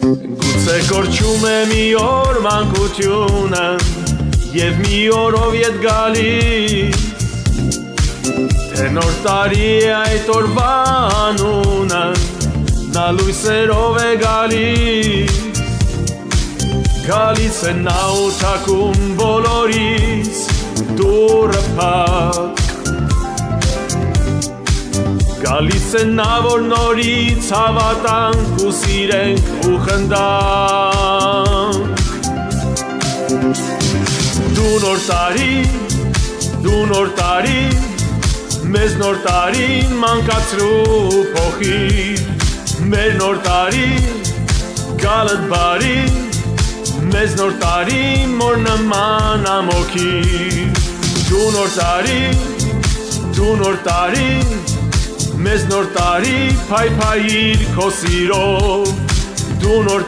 Գուցե կորչում է մի օր մանկությունը և մի օրով ետ գալիս Թե նոր տարի է այդ օրվա անունը Նա լույսերով է գալիս Գալիս է նա ու թակում բոլորիս դուռը փակ Գալիս է նա որ նորից հավատանք ու սիրենք ու խնդանք Դու նոր տարի Մեզ նոր տարին մանկացրու փոխիր Մեր նոր տարի գալդ բարի Մեզ նոր տարի մոր նման ամոքիր Դու նոր տարի Մեզ նոր տարի փայփայիր քո սիրով Դու նոր